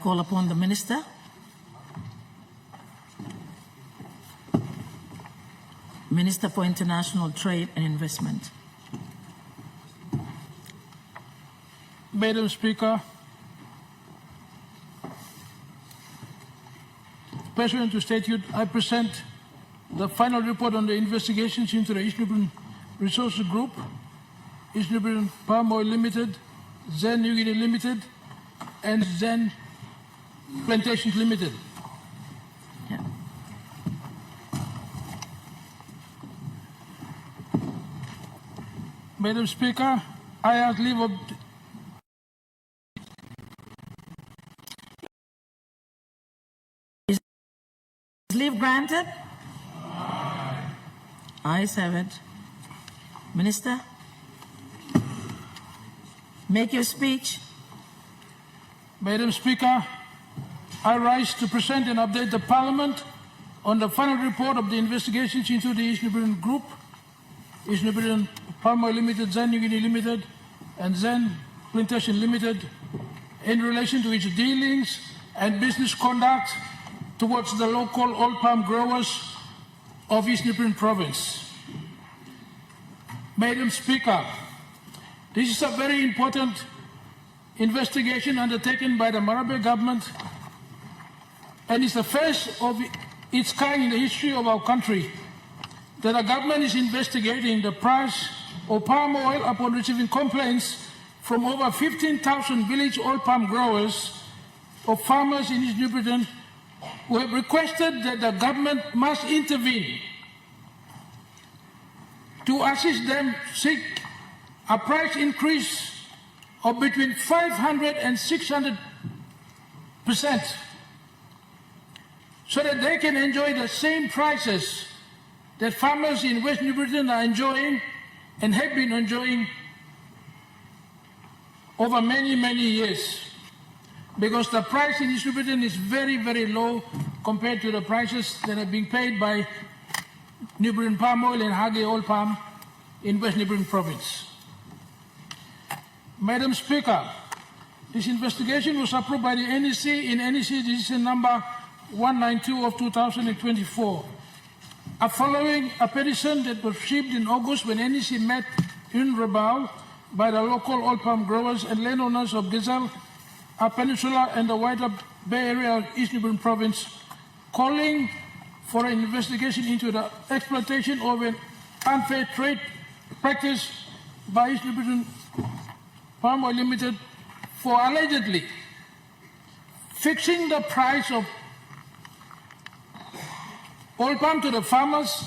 Call upon the Minister. Minister for International Trade and Investment. Madam Speaker, pursuant to statute, I present the final report on the investigations into the East Nubian Resources Group, East Nubian Palm Oil Limited, TZEN New Guinea Limited, and TZEN Plantations Limited. Yeah. Madam Speaker, I ask leave of Is leave granted? Ayes have it. Minister, make your speech. Madam Speaker, I rise to present and update the Parliament on the final report of the investigations into the East Nubian Group, East Nubian Palm Oil Limited, TZEN New Guinea Limited, and TZEN Plantation Limited in relation to its dealings and business conduct towards the local oil palm growers of East Nubian Province. Madam Speaker, this is a very important investigation undertaken by the Marabe government, and it's the first of its kind in the history of our country that a government is investigating the price of palm oil upon receiving complaints from over 15,000 village oil palm growers or farmers in East Nubian who have requested that the government must intervene to assist them seek a price increase of between 500 and 600% so that they can enjoy the same prices that farmers in West Nubian are enjoying and have been enjoying over many, many years. Because the price in East Nubian is very, very low compared to the prices that are being paid by Nubian palm oil and Hage oil palm in West Nubian Province. Madam Speaker, this investigation was approved by the NEC in NEC Decision Number 192 of 2024. Following a petition that was received in August when NEC met in Rabaul by the local oil palm growers and landowners of Gazelle, a peninsula and the wider Bay Area of East Nubian Province, calling for an investigation into the exploitation of an unfair trade practice by East Nubian Palm Oil Limited for allegedly fixing the price of oil palm to the farmers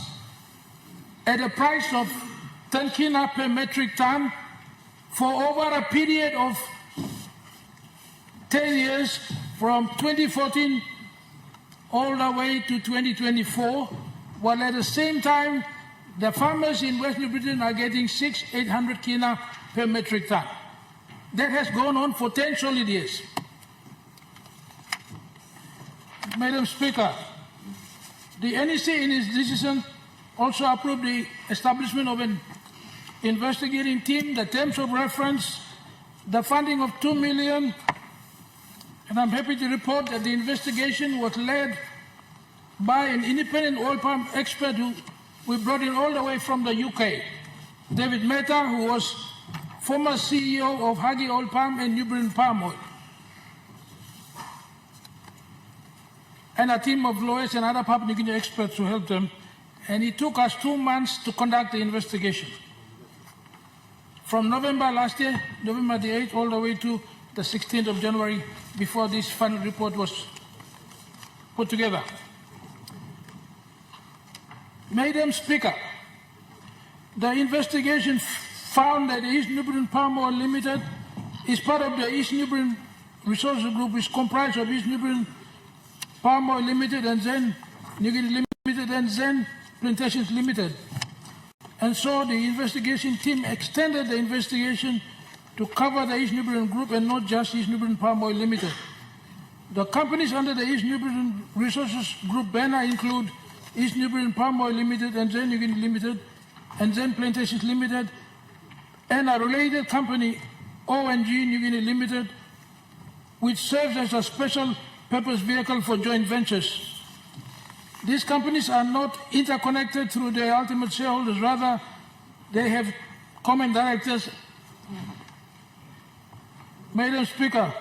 at a price of 10 kina per metric ton for over a period of 10 years from 2014 all the way to 2024, while at the same time the farmers in West Nubian are getting 800 kina per metric ton. That has gone on for 10 solid years. Madam Speaker, the NEC in its decision also approved the establishment of an investigating team, the terms of reference, the funding of $2 million, and I'm happy to report that the investigation was led by an independent oil palm expert who we brought in all the way from the UK, David Mehta, who was former CEO of Hage Oil Palm and Nubian Palm Oil, and a team of lawyers and other Papua New Guinea experts who helped them. And it took us 2 months to conduct the investigation. From November last year, November the 8th, all the way to the 16th of January, before this final report was put together. Madam Speaker, the investigation found that the East Nubian Palm Oil Limited is part of the East Nubian Resources Group, which comprised of East Nubian Palm Oil Limited and TZEN New Guinea Limited and TZEN Plantations Limited. And so the investigation team extended the investigation to cover the East Nubian Group and not just East Nubian Palm Oil Limited. The companies under the East Nubian Resources Group banner include East Nubian Palm Oil Limited and TZEN New Guinea Limited and TZEN Plantations Limited, and a related company, ONG New Guinea Limited, which serves as a special purpose vehicle for joint ventures. These companies are not interconnected through their ultimate shareholders, rather they have common directors. Madam Speaker,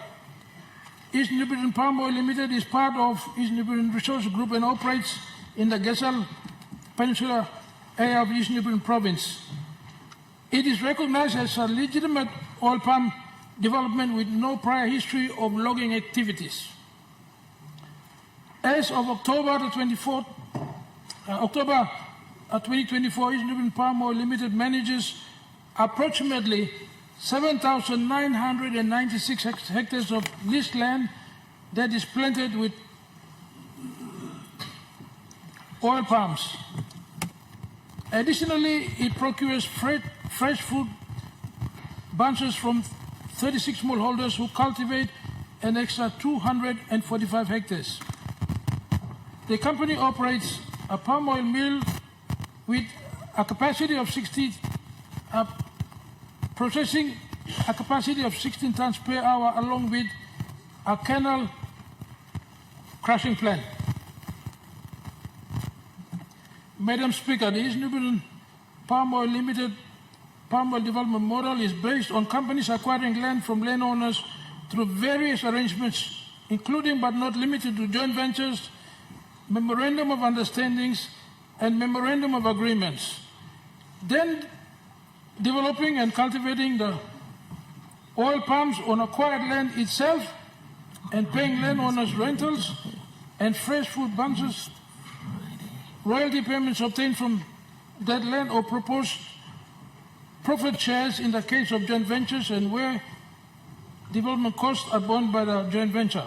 East Nubian Palm Oil Limited is part of East Nubian Resource Group and operates in the Gesal Peninsula area of East Nubian Province. It is recognized as a legitimate oil palm development with no prior history of logging activities. As of October 2024, East Nubian Palm Oil Limited manages approximately 7,996 hectares of leased land that is planted with oil palms. Additionally, it procures fresh fruit bunches from 36 smallholders who cultivate an extra 245 hectares. The company operates a palm oil mill with a capacity of processing a capacity of 16 tons per hour, along with a kernel crushing plant. Madam Speaker, the East Nubian Palm Oil Limited palm oil development model is based on companies acquiring land from landowners through various arrangements, including but not limited to joint ventures, memorandum of understandings, and memorandum of agreements. Then developing and cultivating the oil palms on acquired land itself and paying landowners rentals and fresh fruit bunches, royalty payments obtained from that land or proposed profit shares in the case of joint ventures and where development costs are borne by the joint venture.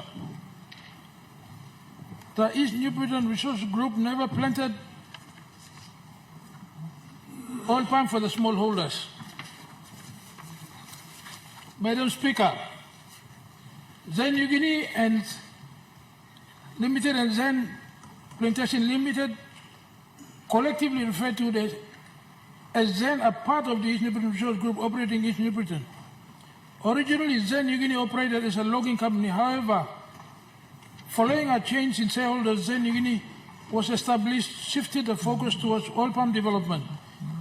The East Nubian Resource Group never planted oil palm for the smallholders. Madam Speaker, TZEN New Guinea and Limited and TZEN Plantation Limited collectively referred to as TZEN are part of the East Nubian Resource Group operating East Nubian. Originally, TZEN New Guinea operated as a logging company. However, following a change in shareholders, TZEN New Guinea was established, shifted the focus towards oil palm development.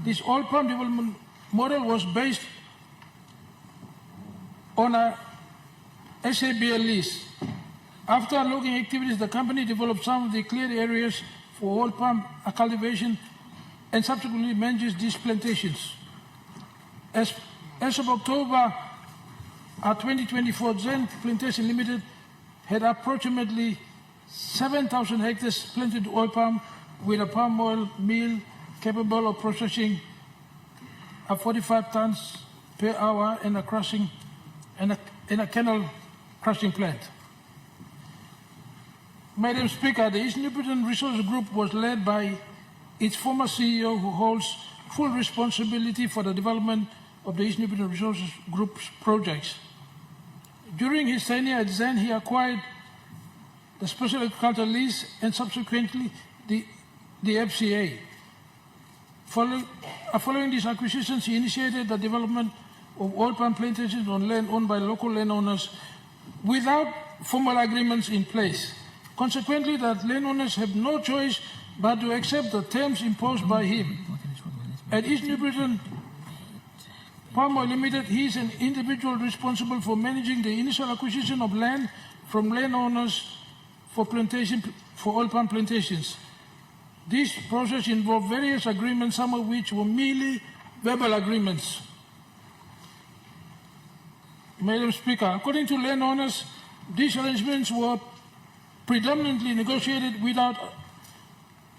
This oil palm development model was based on a SABL lease. After logging activities, the company developed some of the cleared areas for oil palm cultivation and subsequently manages these plantations. As of October 2024, TZEN Plantation Limited had approximately 7,000 hectares planted oil palm with a palm oil mill capable of processing 45 tons per hour and a crushing and a kernel crushing plant. Madam Speaker, the East Nubian Resource Group was led by its former CEO, who holds full responsibility for the development of the East Nubian Resources Group's projects. During his tenure at TZEN, he acquired the Special Agricultural Lease and subsequently the FCA. Following these acquisitions, he initiated the development of oil palm plantations on land owned by local landowners without formal agreements in place. Consequently, that landowners have no choice but to accept the terms imposed by him. At East Nubian Palm Oil Limited, he is an individual responsible for managing the initial acquisition of land from landowners for oil palm plantations. This process involved various agreements, some of which were merely verbal agreements. Madam Speaker, according to landowners, these arrangements were predominantly negotiated without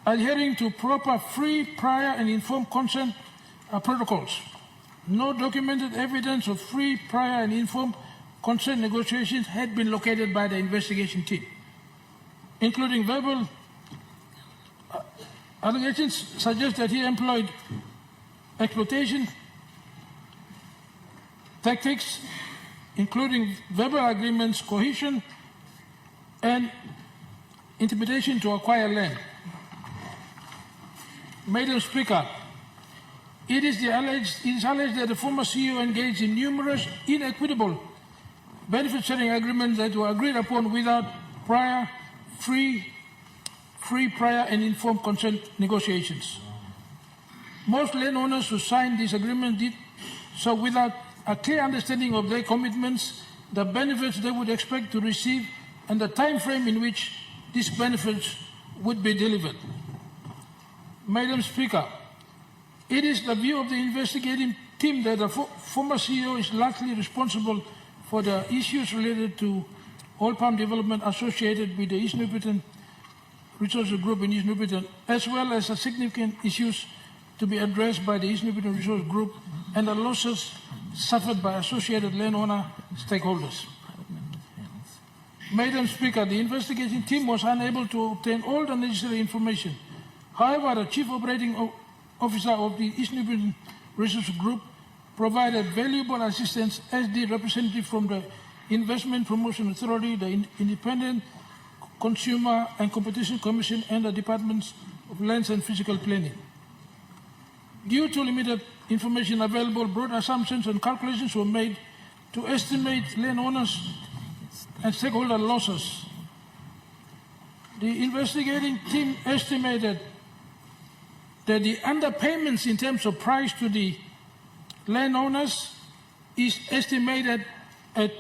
adhering to proper free, prior, and informed consent protocols. No documented evidence of free, prior, and informed consent negotiations had been located by the investigation team, including verbal allegations suggest that he employed exploitation tactics, including verbal agreements, coercion, and intimidation to acquire land. Madam Speaker, it is alleged that the former CEO engaged in numerous inequitable benefit sharing agreements that were agreed upon without prior, free prior and informed consent negotiations. Most landowners who signed this agreement did so without a clear understanding of their commitments, the benefits they would expect to receive, and the time frame in which these benefits would be delivered. Madam Speaker, it is the view of the investigating team that the former CEO is largely responsible for the issues related to oil palm development associated with the East Newport Resources Group in East Newport, as well as the significant issues to be addressed by the East Newport Resources Group and the losses suffered by associated landowner stakeholders. Madam Speaker, the investigating team was unable to obtain all the necessary information. However, the Chief Operating Officer of the East Newport Resources Group provided valuable assistance as the representative from the Investment Promotion Authority, the Independent Consumer and Competition Commission, and the Departments of Lands and Physical Planning. Due to limited information available, broad assumptions and calculations were made to estimate landowners and stakeholder losses. The investigating team estimated that the underpayments in terms of price to the landowners is estimated at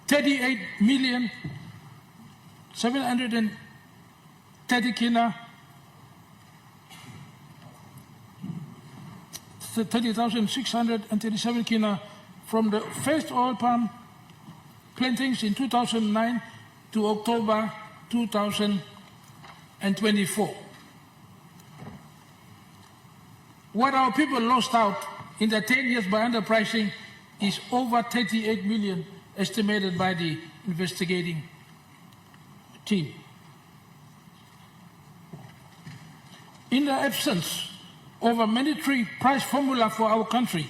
38,730 kina, 30,637 kina from the first oil palm plantings in 2009 to October 2024. What our people lost out in the 10 years by underpricing is over 38 million estimated by the investigating team. In the absence of a mandatory price formula for our country,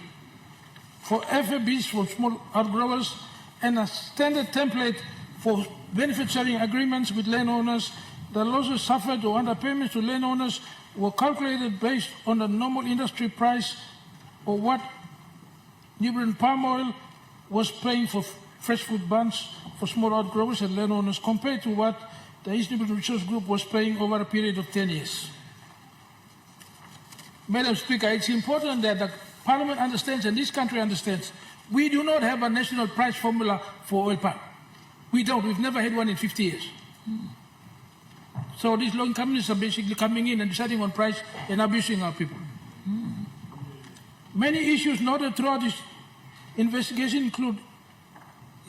for FABs for small outgrowers, and a standard template for benefit sharing agreements with landowners, the losses suffered or underpayments to landowners were calculated based on the normal industry price or what Newbern palm oil was paying for fresh fruit bunch for small outgrowers and landowners compared to what the East Newport Resource Group was paying over a period of 10 years. Madam Speaker, it's important that the Parliament understands and this country understands we do not have a national price formula for oil palm. We don't. We've never had one in 50 years. So these loan companies are basically coming in and deciding on price and abusing our people. Many issues noted throughout this investigation include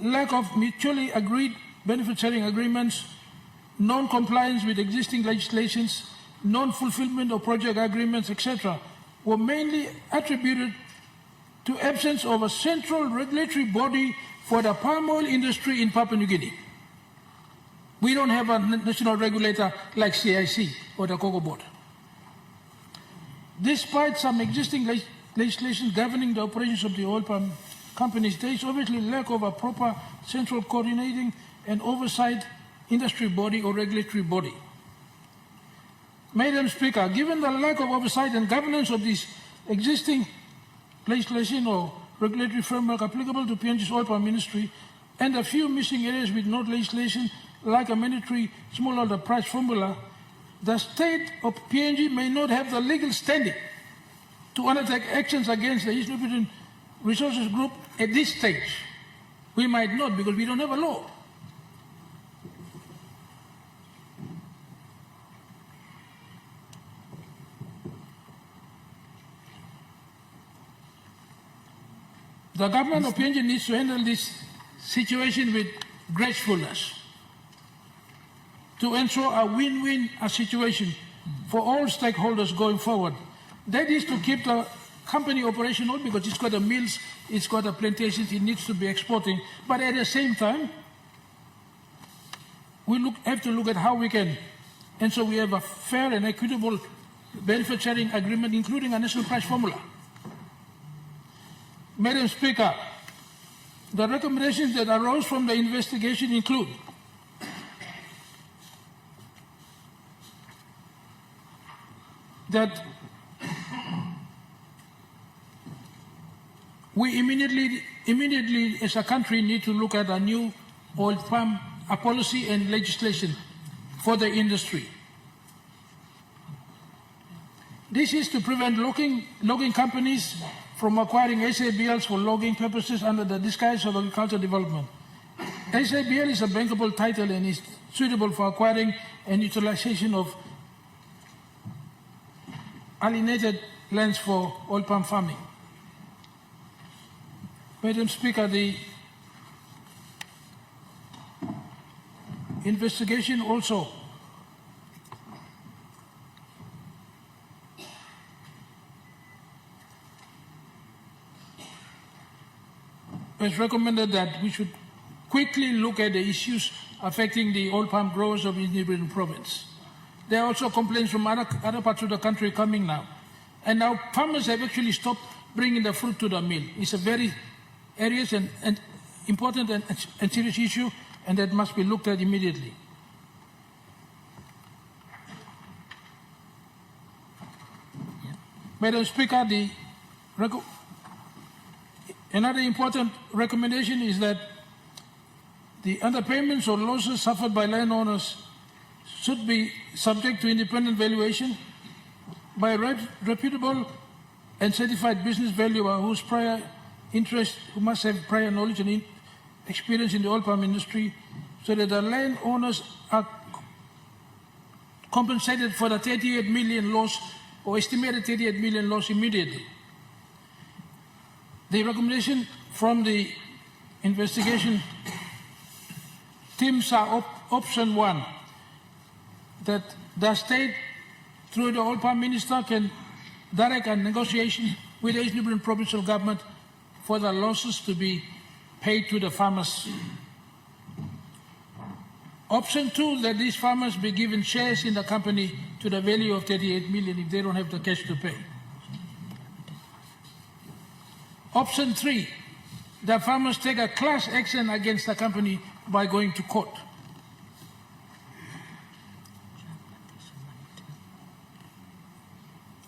lack of mutually agreed benefit sharing agreements, non-compliance with existing legislations, non-fulfillment of project agreements, etc., were mainly attributed to absence of a central regulatory body for the palm oil industry in Papua New Guinea. We don't have a national regulator like CIC or the Cocoa Board. Despite some existing legislation governing the operations of the oil palm companies, there is obviously lack of a proper central coordinating and oversight industry body or regulatory body. Madam Speaker, given the lack of oversight and governance of this existing legislation or regulatory framework applicable to PNG's oil palm industry and a few missing areas with no legislation like a mandatory smallholder price formula, the state of PNG may not have the legal standing to undertake actions against the East Newport Resources Group at this stage. We might not because we don't have a law. The government of PNG needs to handle this situation with gracefulness to ensure a win-win situation for all stakeholders going forward. That is to keep the company operational because it's got the mills, it's got the plantations, it needs to be exporting. But at the same time, we have to look at how we can. And so we have a fair and equitable benefit sharing agreement, including a national price formula. Madam Speaker, the recommendations that arose from the investigation include that we immediately immediately, as a country, need to look at a new oil palm policy and legislation for the industry. This is to prevent logging companies from acquiring SABLs for logging purposes under the disguise of agricultural development. SABL is a bankable title and is suitable for acquiring and utilization of alienated lands for oil palm farming. Madam Speaker, the investigation also has recommended that we should quickly look at the issues affecting the oil palm growers of East Nubran province. There are also complaints from other parts of the country coming now. And now farmers have actually stopped bringing the fruit to the mill. It's a very serious and important and serious issue, and that must be looked at immediately. Madam Speaker, another important recommendation is that the underpayments or losses suffered by landowners should be subject to independent valuation by a reputable and certified business valuer who must have prior knowledge and experience in the oil palm industry, so that the landowners are compensated for the 38 million loss or estimated 38 million loss immediately. The recommendation from the investigation teams are option 1, that the state, through the oil palm minister, can direct a negotiation with the East Nubran provincial government for the losses to be paid to the farmers. Option 2, that these farmers be given shares in the company to the value of 38 million if they don't have the cash to pay. Option 3, the farmers take a class action against the company by going to court.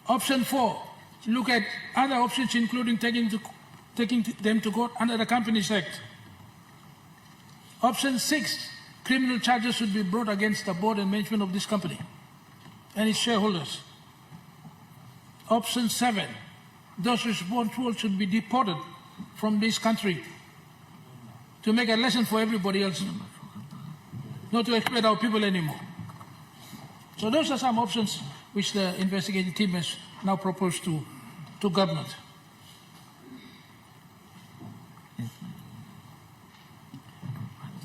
Option 4, look at other options, including taking them to court under the Companies Act. Option 6, criminal charges should be brought against the board and management of this company and its shareholders. Option 7, those responsible should be deported from this country to make a lesson for everybody else, not to exploit our people anymore. So those are some options which the investigating team has now proposed to government.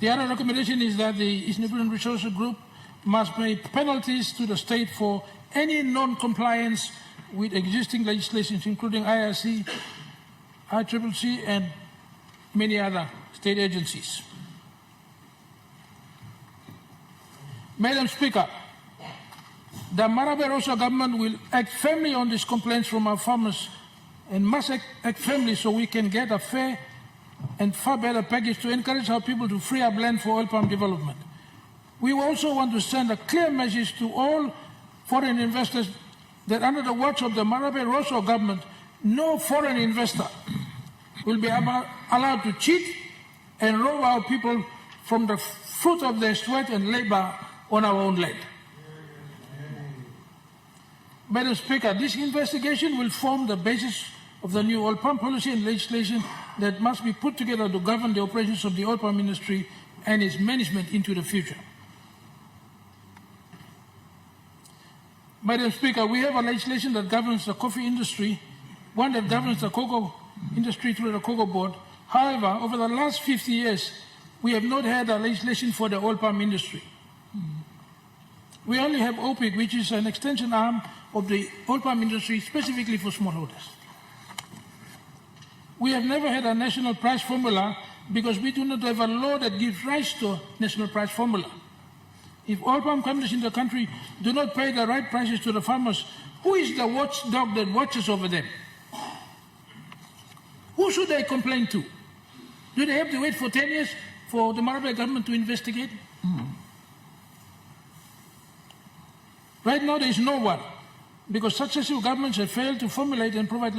The other recommendation is that the East Nubran Resources Group must pay penalties to the state for any non-compliance with existing legislations, including IRC, ICCC, and many other state agencies. Madam Speaker, the Marus government will act firmly on these complaints from our farmers and must act firmly so we can get a fair and far better package to encourage our people to free up land for oil palm development. We also want to send a clear message to all foreign investors that under the watch of the Marus government, no foreign investor will be allowed to cheat and rob our people from the fruit of their sweat and labor on our own land. Madam Speaker, this investigation will form the basis of the new oil palm policy and legislation that must be put together to govern the operations of the oil palm industry and its management into the future. Madam Speaker, we have a legislation that governs the coffee industry, one that governs the cocoa industry through the Cocoa Board. However, over the last 50 years, we have not had a legislation for the oil palm industry. We only have OPIC, which is an extension arm of the oil palm industry specifically for smallholders. We have never had a national price formula because we do not have a law that gives rise to a national price formula. If oil palm companies in the country do not pay the right prices to the farmers, who is the watchdog that watches over them? Who should they complain to? Do they have to wait for 10 years for the Marus government to investigate? Right now there is no one, because successive governments have failed to formulate and provide